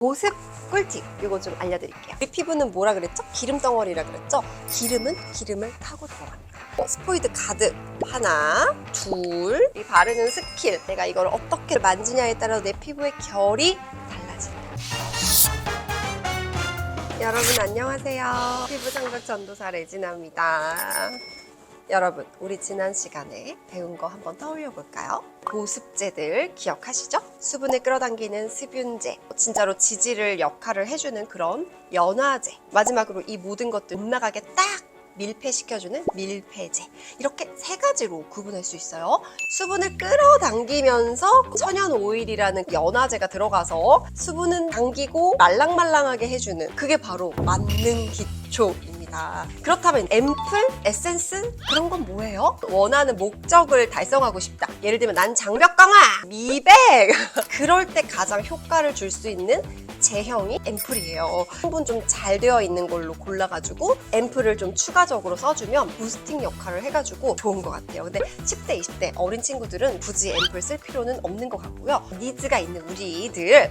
보습 꿀팁 이거 좀 알려드릴게요. 우리 피부는 뭐라 그랬죠? 기름 덩어리라 그랬죠? 기름은 기름을 타고 들어갑니다. 스포이드 가득 하나, 둘, 이 바르는 스킬, 내가 이걸 어떻게 만지냐에 따라 내 피부의 결이 달라진다. 여러분 안녕하세요. 피부 장벽 전도사 레지나입니다. 여러분, 우리 지난 시간에 배운 거 한번 떠올려 볼까요? 보습제들 기억하시죠? 수분을 끌어당기는 수분제, 진짜로 지지를 역할을 해주는 그런 연화제, 마지막으로 이 모든 것들 못 나가게 딱 밀폐시켜주는 밀폐제, 이렇게 세 가지로 구분할 수 있어요. 수분을 끌어당기면서 천연 오일이라는 연화제가 들어가서 수분은 당기고 말랑말랑하게 해주는, 그게 바로 만능 기초입니다. 그렇다면 앰플, 에센스 그런 건 뭐예요? 원하는 목적을 달성하고 싶다. 예를 들면 난 장벽 강화, 미백 그럴 때 가장 효과를 줄 수 있는 제형이 앰플이에요. 성분 좀 잘 되어 있는 걸로 골라가지고 앰플을 좀 추가적으로 써주면 부스팅 역할을 해가지고 좋은 것 같아요. 근데 10대, 20대 어린 친구들은 굳이 앰플 쓸 필요는 없는 것 같고요. 니즈가 있는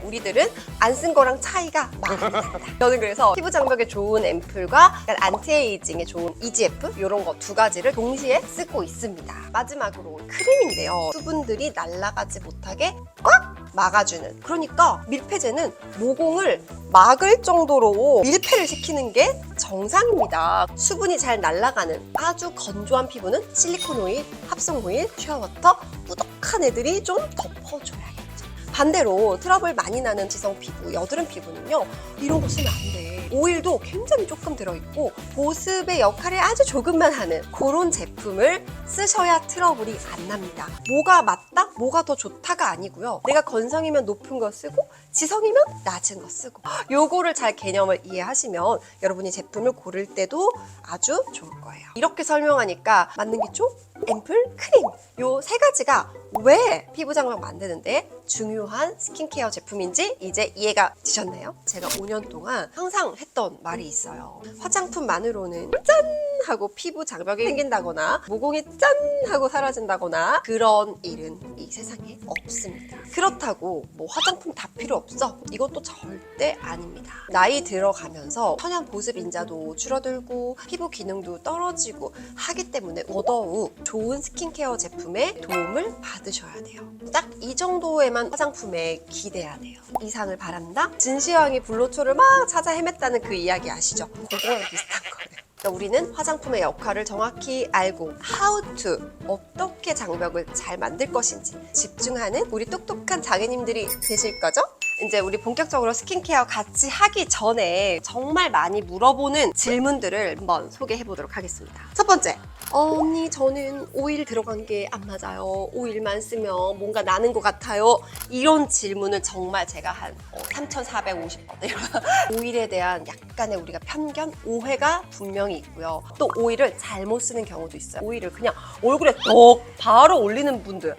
우리들은 안 쓴 거랑 차이가 많이 난다. 저는 그래서 피부 장벽에 좋은 앰플과 안티에이징에 좋은 EGF 이런 거 두 가지를 동시에 쓰고 있습니다. 마지막으로 크림인데요. 수분들이 날아가지 못하게 꽉 막아주는, 그러니까 밀폐제는 모공을 막을 정도로 밀폐를 시키는 게 정상입니다. 수분이 잘 날아가는 아주 건조한 피부는 실리콘 오일, 합성 오일, 쉐어워터, 뿌덕한 애들이 좀 덮어줘야겠죠. 반대로 트러블 많이 나는 지성 피부, 여드름 피부는요, 이런 거 쓰면 안 돼. 오일도 굉장히 조금 들어있고 보습의 역할을 아주 조금만 하는 그런 제품을 쓰셔야 트러블이 안 납니다. 뭐가 맞다? 뭐가 더 좋다가 아니고요. 내가 건성이면 높은 거 쓰고 지성이면 낮은 거 쓰고, 요거를 잘 개념을 이해하시면 여러분이 제품을 고를 때도 아주 좋을 거예요. 이렇게 설명하니까 맞는 기초, 앰플, 크림 요 세 가지가 왜 피부 장벽 만드는데 중요한 스킨케어 제품인지 이제 이해가 되셨나요? 제가 5년 동안 항상 했던 말이 있어요. 화장품만으로는 짠! 하고 피부 장벽이 생긴다거나 모공이 짠! 하고 사라진다거나 그런 일은 이 세상에 없습니다. 그렇다고 뭐 화장품 다 필요 없어? 이것도 절대 아닙니다. 나이 들어가면서 천연 보습 인자도 줄어들고 피부 기능도 떨어지고 하기 때문에 더더욱 좋은 스킨케어 제품의 도움을 받으셔야 돼요. 딱 이 정도에만 화장품에 기대야 돼요. 이상을 바란다? 진시황이 불로초를 막 찾아 헤맸다는 그 이야기 아시죠? 그거랑 비슷한 거예요. 그러니까 우리는 화장품의 역할을 정확히 알고 how to, 어떻게 장벽을 잘 만들 것인지 집중하는 우리 똑똑한 장애님들이 되실 거죠? 이제 우리 본격적으로 스킨케어 같이 하기 전에 정말 많이 물어보는 질문들을 한번 소개해 보도록 하겠습니다. 첫 번째, 언니 저는 오일 들어간 게 안 맞아요. 오일만 쓰면 뭔가 나는 것 같아요. 이런 질문을 정말 제가 한 3,450번 오일에 대한 약간의 우리가 편견, 오해가 분명히 있고요. 또 오일을 잘못 쓰는 경우도 있어요. 오일을 그냥 얼굴에 덕 바로 올리는 분들,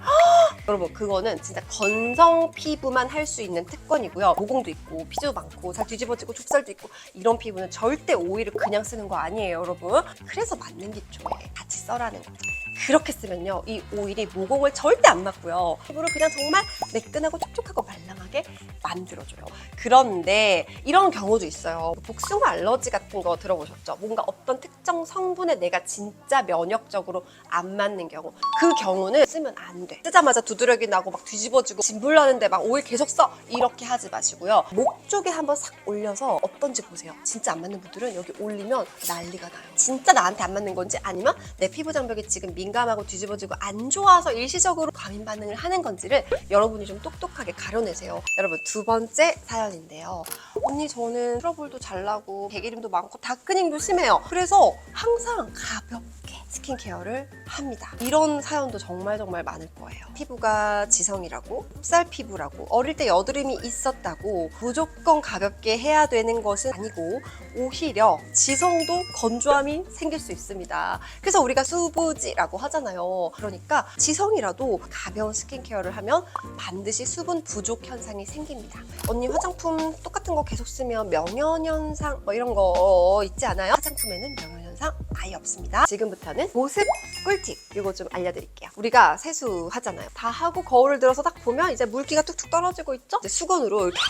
여러분 그거는 진짜 건성 피부만 할 수 있는 특권이고요. 모공도 있고 피지도 많고 잘 뒤집어지고 좁쌀도 있고 이런 피부는 절대 오일을 그냥 쓰는 거 아니에요, 여러분. 그래서 맞는 기초에 같이 써라는 거죠. 그렇게 쓰면요, 이 오일이 모공을 절대 안 막고요. 피부를 그냥 정말 매끈하고 촉촉하고 말랑하게 만들어줘요. 그런데 이런 경우도 있어요. 복숭아 알러지 같은 거 들어보셨죠? 뭔가 어떤 특정 성분에 내가 진짜 면역적으로 안 맞는 경우, 그 경우는 쓰면 안 돼. 쓰자마자 두드러기 나고 막 뒤집어지고 진물 나는데 막 오일 계속 써, 이렇게 하지 마시고요. 목 쪽에 한번 싹 올려서 어떤지 보세요. 진짜 안 맞는 분들은 여기 올리면 난리가 나요. 진짜 나한테 안 맞는 건지, 아니면 내 피부 장벽이 지금 민감하고 뒤집어지고 안 좋아서 일시적으로 과민 반응을 하는 건지를 여러분이 좀 똑똑하게 가려내세요. 여러분, 두 번째 사연인데요. 언니 저는 트러블도 잘 나고 개기름도 많고 다크닝도 심해요. 그래서 항상 가볍게 스킨케어를 합니다. 이런 사연도 정말 많을 거예요. 피부가 지성이라고, 흡살 피부라고, 어릴 때 여드름이 있었다고 무조건 가볍게 해야 되는 것은 아니고 오히려 지성도 건조함이 생길 수 있습니다. 그래서 우리가 수부지라고 하잖아요. 그러니까 지성이라도 가벼운 스킨케어를 하면 반드시 수분 부족 현상이 생깁니다. 언니 화장품 똑같은 거 계속 쓰면 명현 현상 뭐 이런 거 있지 않아요? 화장품에는 명현 현상 아예 없습니다. 지금부터는 보습 꿀팁 이거 좀 알려드릴게요. 우리가 세수하잖아요. 다 하고 거울을 들어서 딱 보면 이제 물기가 뚝뚝 떨어지고 있죠? 이제 수건으로 이렇게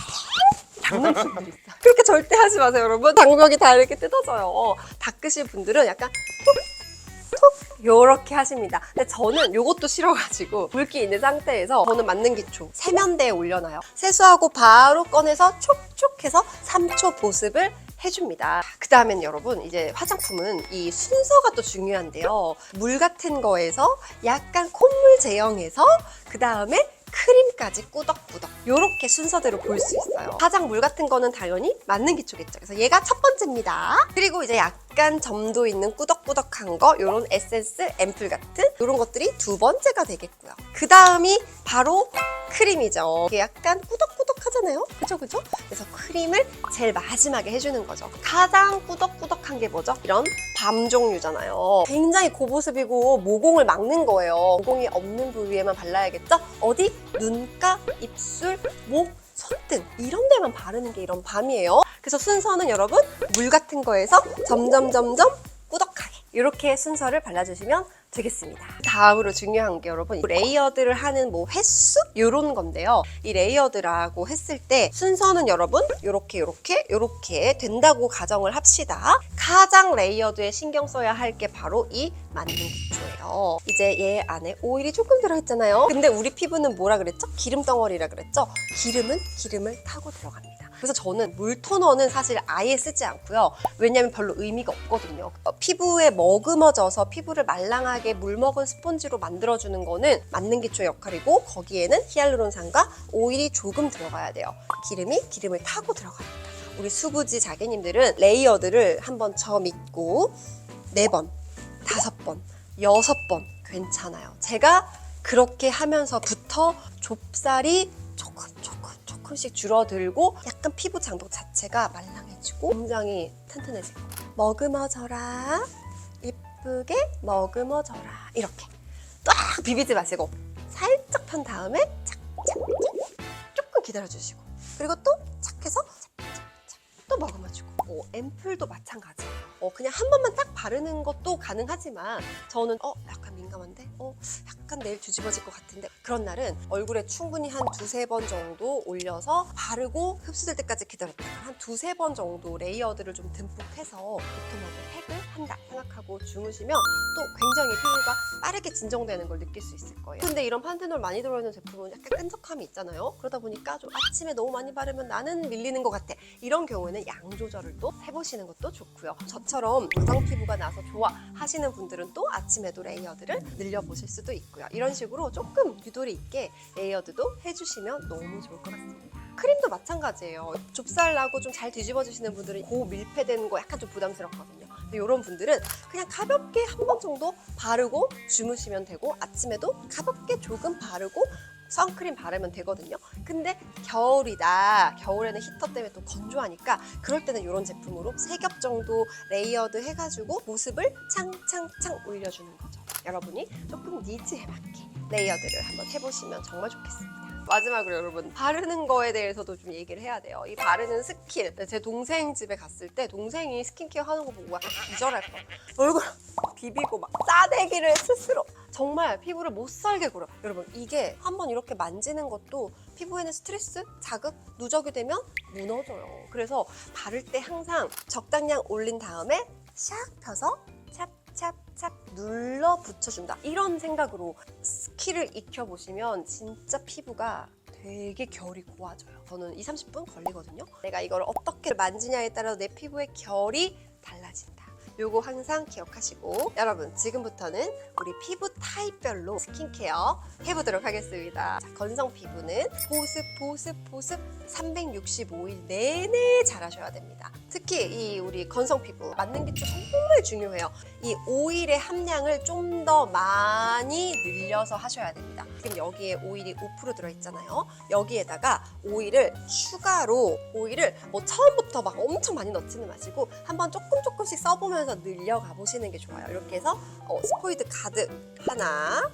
않는 분들이 있어요. 그렇게 절대 하지 마세요, 여러분. 장벽이 다 이렇게 뜯어져요. 닦으실 분들은 약간 톡 요렇게 하십니다. 근데 저는 요것도 싫어가지고 물기 있는 상태에서 저는 맞는 기초 세면대에 올려놔요. 세수하고 바로 꺼내서 촉촉 해서 3초 보습을 해줍니다. 그 다음엔 여러분 이제 화장품은 이 순서가 또 중요한데요. 물 같은 거에서 약간 콧물 제형에서 그 다음에 크림까지 꾸덕꾸덕 이렇게 순서대로 볼 수 있어요. 화장물 같은 거는 당연히 맞는 기초겠죠. 그래서 얘가 첫 번째입니다. 그리고 이제 약간 점도 있는 꾸덕꾸덕한 거 이런 에센스, 앰플 같은 이런 것들이 두 번째가 되겠고요. 그 다음이 바로 크림이죠. 이게 약간 꾸덕꾸덕하잖아요. 그죠? 그래서 크림을 제일 마지막에 해주는 거죠. 가장 꾸덕꾸덕한 게 뭐죠? 이런 밤 종류잖아요. 굉장히 고보습이고 모공을 막는 거예요. 모공이 없는 부위에만 발라야겠죠? 어디? 눈가, 입술, 목, 손등 이런 데만 바르는 게 이런 밤이에요. 그래서 순서는 여러분 물 같은 거에서 점점 꾸덕하게 이렇게 순서를 발라주시면 되겠습니다. 다음으로 중요한 게 여러분 레이어드를 하는 뭐 횟수 이런 건데요. 이 레이어드라고 했을 때 순서는 여러분 요렇게 된다고 가정을 합시다. 가장 레이어드에 신경 써야 할 게 바로 이 만능 기초예요. 이제 얘 안에 오일이 조금 들어있잖아요. 근데 우리 피부는 뭐라 그랬죠? 기름 덩어리라 그랬죠? 기름은 기름을 타고 들어갑니다. 그래서 저는 물 토너는 사실 아예 쓰지 않고요. 왜냐면 별로 의미가 없거든요. 피부에 머금어져서 피부를 말랑하게 물먹은 스펀지로 만들어주는 거는 만능 기초의 역할이고 거기에는 히알루론산과 오일이 조금 들어가야 돼요. 기름이 기름을 타고 들어갑니다. 우리 수부지 자개님들은 레이어드를 한번 저 믿고 4번, 5번, 6번 괜찮아요. 제가 그렇게 하면서부터 좁쌀이 조금씩 줄어들고 약간 피부 장벽 자체가 말랑해지고 굉장히 튼튼해지고 머금어져라 이쁘게 머금어져라 이렇게 딱 비비지 마시고 살짝 편 다음에 착착착 조금 기다려주시고 그리고 또 착해서 또 머금어주고 앰플도 마찬가지예요. 그냥 한 번만 딱 바르는 것도 가능하지만 저는 약간 민감한데 약간 내일 뒤집어질 것 같은데 그런 날은 얼굴에 충분히 한 2-3번 정도 올려서 바르고 흡수될 때까지 기다렸다가 한 2-3번 정도 레이어드를 좀 듬뿍 해서 도톰하게 팩을 한다 생각하고 주무시면 또 굉장히 피부가 빠르게 진정되는 걸 느낄 수 있을 거예요. 근데 이런 판테놀 많이 들어있는 제품은 약간 끈적함이 있잖아요. 그러다 보니까 좀 아침에 너무 많이 바르면 나는 밀리는 것 같아. 이런 경우에는 양 조절을 또 해보시는 것도 좋고요. 저처럼 가정 피부가 나서 좋아 하시는 분들은 또 아침에도 레이어드를 늘려보실 수도 있고요. 이런 식으로 조금 유도리 있게 레이어드도 해주시면 너무 좋을 것 같습니다. 크림도 마찬가지예요. 좁쌀 나고 좀 잘 뒤집어 주시는 분들은 고밀폐된 거 약간 좀 부담스럽거든요. 근데 이런 분들은 그냥 가볍게 한 번 정도 바르고 주무시면 되고 아침에도 가볍게 조금 바르고 선크림 바르면 되거든요. 근데 겨울이다. 겨울에는 히터 때문에 또 건조하니까 그럴 때는 이런 제품으로 3겹 정도 레이어드 해가지고 보습을 창창창 올려주는 거죠. 여러분이 조금 니즈에 맞게 레이어드를 한번 해보시면 정말 좋겠습니다. 마지막으로 여러분 바르는 거에 대해서도 좀 얘기를 해야 돼요. 이 바르는 스킬. 제 동생 집에 갔을 때 동생이 스킨케어 하는 거 보고 약간 기절할 거. 얼굴 비비고 막 싸대기를 스스로 정말 피부를 못 살게 굴어. 여러분 이게 한번 이렇게 만지는 것도 피부에는 스트레스, 자극, 누적이 되면 무너져요. 그래서 바를 때 항상 적당량 올린 다음에 샥 펴서 찹찹찹 눌러 붙여준다. 이런 생각으로 스킬을 익혀보시면 진짜 피부가 되게 결이 고와져요. 저는 20-30분 걸리거든요. 내가 이걸 어떻게 만지냐에 따라 내 피부의 결이 달라진다. 요거 항상 기억하시고 여러분 지금부터는 우리 피부 타입별로 스킨케어 해보도록 하겠습니다. 자, 건성 피부는 보습 365일 내내 잘하셔야 됩니다. 특히 이 우리 건성 피부 맞는 기초 정말 중요해요. 이 오일의 함량을 좀 더 많이 늘려서 하셔야 됩니다. 지금 여기에 오일이 5% 들어있잖아요. 여기에다가 오일을 추가로 오일을 뭐 처음부터 막 엄청 많이 넣지는 마시고 한번 조금씩 써보면서 늘려가 보시는 게 좋아요. 이렇게 해서 스포이드 가득 하나,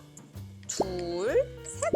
둘, 셋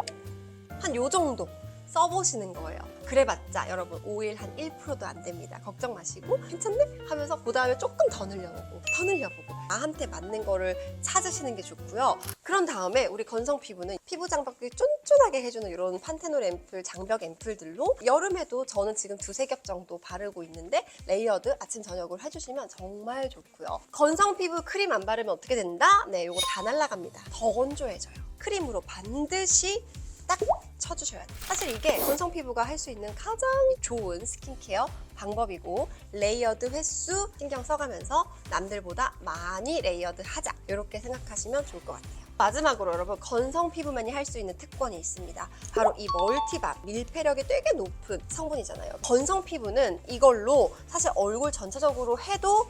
한 요 정도 써보시는 거예요. 그래봤자 여러분 오일 한 1%도 안 됩니다. 걱정 마시고 괜찮네? 하면서 그 다음에 조금 더 늘려보고 나한테 맞는 거를 찾으시는 게 좋고요. 그런 다음에 우리 건성 피부는 피부 장벽이 쫀쫀하게 해주는 이런 판테놀 앰플, 장벽 앰플들로 여름에도 저는 지금 2-3겹 정도 바르고 있는데 레이어드 아침 저녁으로 해주시면 정말 좋고요. 건성 피부 크림 안 바르면 어떻게 된다? 네, 요거 다 날라갑니다. 더 건조해져요. 크림으로 반드시 딱 쳐주셔야 돼요. 사실 이게 건성 피부가 할 수 있는 가장 좋은 스킨케어 방법이고 레이어드 횟수 신경 써가면서 남들보다 많이 레이어드 하자 이렇게 생각하시면 좋을 것 같아요. 마지막으로 여러분 건성 피부만이 할 수 있는 특권이 있습니다. 바로 이 멀티밤, 밀폐력이 되게 높은 성분이잖아요. 건성 피부는 이걸로 사실 얼굴 전체적으로 해도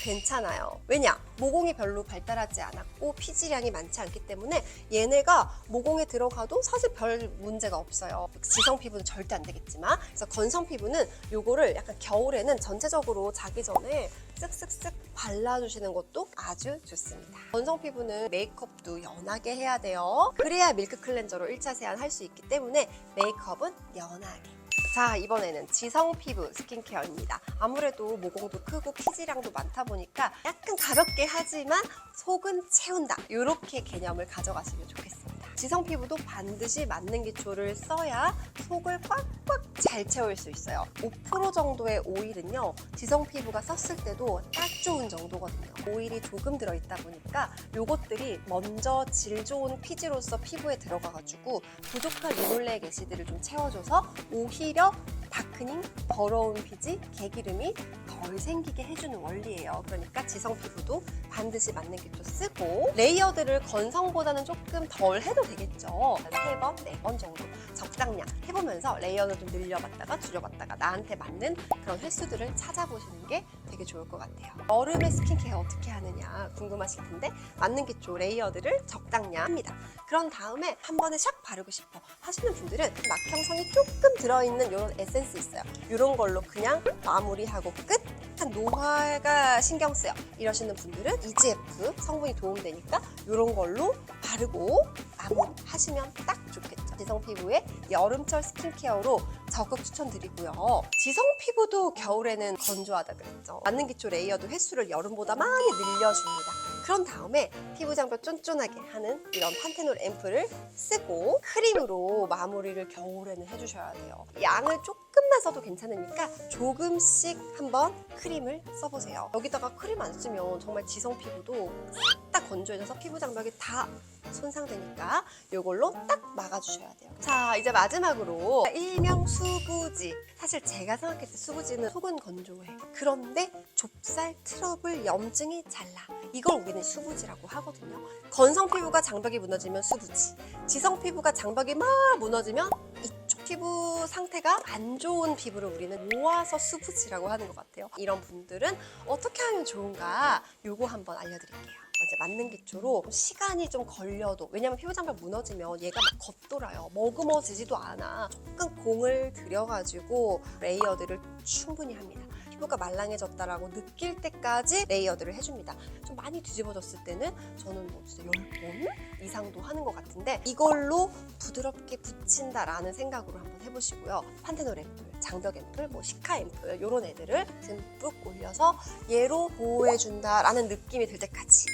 괜찮아요. 왜냐? 모공이 별로 발달하지 않았고 피지량이 많지 않기 때문에 얘네가 모공에 들어가도 사실 별 문제가 없어요. 지성 피부는 절대 안 되겠지만 그래서 건성 피부는 요거를 약간 겨울에는 전체적으로 자기 전에 쓱쓱쓱 발라주시는 것도 아주 좋습니다. 건성 피부는 메이크업도 연하게 해야 돼요. 그래야 밀크 클렌저로 1차 세안 할 수 있기 때문에 메이크업은 연하게. 자, 이번에는 지성 피부 스킨케어입니다. 아무래도 모공도 크고 피지량도 많다 보니까 약간 가볍게 하지만 속은 채운다. 이렇게 개념을 가져가시면 좋겠습니다. 지성 피부도 반드시 맞는 기초를 써야 속을 꽉꽉 잘 채울 수 있어요. 5% 정도의 오일은요, 지성 피부가 썼을 때도 딱 좋은 정도거든요. 오일이 조금 들어있다 보니까 요것들이 먼저 질 좋은 피지로서 피부에 들어가가지고 부족한 리놀레익 애시드를 좀 채워줘서 오히려 다크닝, 더러운 피지, 개기름이 덜 생기게 해주는 원리예요. 그러니까 지성 피부도 반드시 맞는 기초 쓰고 레이어드를 건성보다는 조금 덜 해도 되겠죠. 3번, 4번 정도 적당량 해보면서 레이어드 좀 늘려봤다가 줄여봤다가 나한테 맞는 그런 횟수들을 찾아보시는 게 되게 좋을 것 같아요. 여름에 스킨케어 어떻게 하느냐 궁금하실 텐데 맞는 기초 레이어드를 적당량 합니다. 그런 다음에 한 번에 샥 바르고 싶어 하시는 분들은 막형성이 조금 들어있는 이런 에센스 있어요. 이런 걸로 그냥 마무리하고 끝. 약간 노화가 신경 쓰여 이러시는 분들은 EGF 성분이 도움되니까 이런 걸로 바르고 마무리하시면 딱 좋겠죠. 지성 피부의 여름철 스킨케어로 적극 추천드리고요. 지성 피부도 겨울에는 건조하다 그랬죠. 맞는 기초 레이어드 횟수를 여름보다 많이 늘려줍니다. 그런 다음에 피부 장벽 쫀쫀하게 하는 이런 판테놀 앰플을 쓰고 크림으로 마무리를 겨울에는 해주셔야 돼요. 양을 조금만 써도 괜찮으니까 조금씩 한번 크림을 써보세요. 여기다가 크림 안 쓰면 정말 지성 피부도 싹 다 건조해져서 피부 장벽이 다 손상되니까 이걸로 딱 막아주셔야 돼요. 자, 이제 마지막으로 일명 수부지. 사실 제가 생각했을 때 수부지는 속은 건조해. 그런데 좁쌀, 트러블, 염증이 잘 나. 이걸 우리는 수부지라고 하거든요. 건성 피부가 장벽이 무너지면 수부지. 지성 피부가 장벽이 막 무너지면 이쪽 피부 상태가 안 좋은 피부를 우리는 모아서 수부지라고 하는 것 같아요. 이런 분들은 어떻게 하면 좋은가? 요거 한번 알려드릴게요. 이제 맞는 기초로 시간이 좀 걸려도 왜냐면 피부 장벽 무너지면 얘가 막 겉돌아요. 머금어지지도 않아. 조금 공을 들여가지고 레이어드를 충분히 합니다. 피부가 말랑해졌다라고 느낄 때까지 레이어드를 해줍니다. 좀 많이 뒤집어졌을 때는 저는 뭐 진짜 10번 이상도 하는 것 같은데 이걸로 부드럽게 붙인다라는 생각으로 한번 해보시고요. 판테놀 앰플, 장벽 앰플, 뭐 시카 앰플 이런 애들을 듬뿍 올려서 얘로 보호해준다라는 느낌이 들 때까지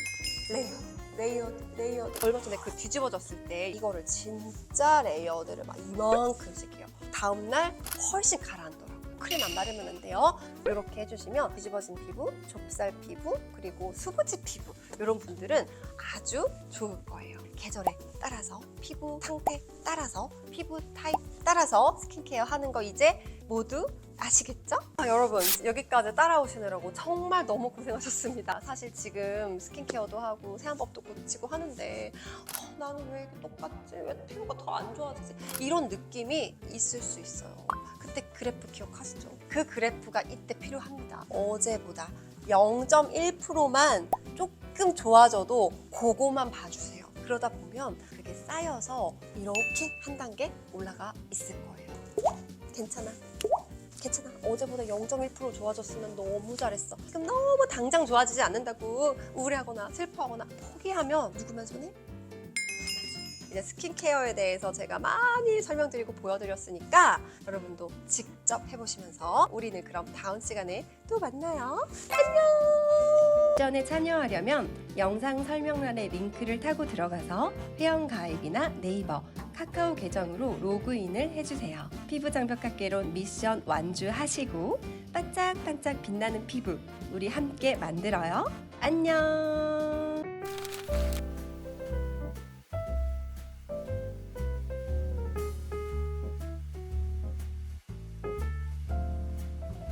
레이어드 얼마 전에 그 뒤집어졌을 때 이거를 진짜 레이어드를 막 이만큼씩 해요. 다음날 훨씬 가라앉더라고요. 크림 안 바르면 안 돼요. 이렇게 해주시면 뒤집어진 피부, 좁쌀 피부, 그리고 수부지 피부 이런 분들은 아주 좋을 거예요. 계절에 따라서 피부 상태 따라서 피부 타입 따라서 스킨케어 하는 거 이제 모두 아시겠죠? 여러분 여기까지 따라오시느라고 정말 너무 고생하셨습니다. 사실 지금 스킨케어도 하고 세안법도 고치고 하는데 나는 왜 이렇게 똑같지? 왜 피부가 더 안 좋아지지? 이런 느낌이 있을 수 있어요. 그때 그래프 기억하시죠? 그 그래프가 이때 필요합니다. 어제보다 0.1%만 조금 좋아져도 그거만 봐주세요. 그러다 보면 그게 쌓여서 이렇게 한 단계 올라가 있을 거예요. 괜찮아. 어제보다 0.1% 좋아졌으면 너무 잘했어. 지금 너무 당장 좋아지지 않는다고 우울해하거나 슬퍼하거나 포기하면 누구만 손해? 이제 스킨케어에 대해서 제가 많이 설명드리고 보여드렸으니까 여러분도 직접 해보시면서 우리는 그럼 다음 시간에 또 만나요. 안녕! 미션에 참여하려면 영상 설명란에 링크를 타고 들어가서 회원가입이나 네이버, 카카오 계정으로 로그인을 해주세요. 피부 장벽학개론 미션 완주하시고 반짝반짝 빛나는 피부 우리 함께 만들어요. 안녕!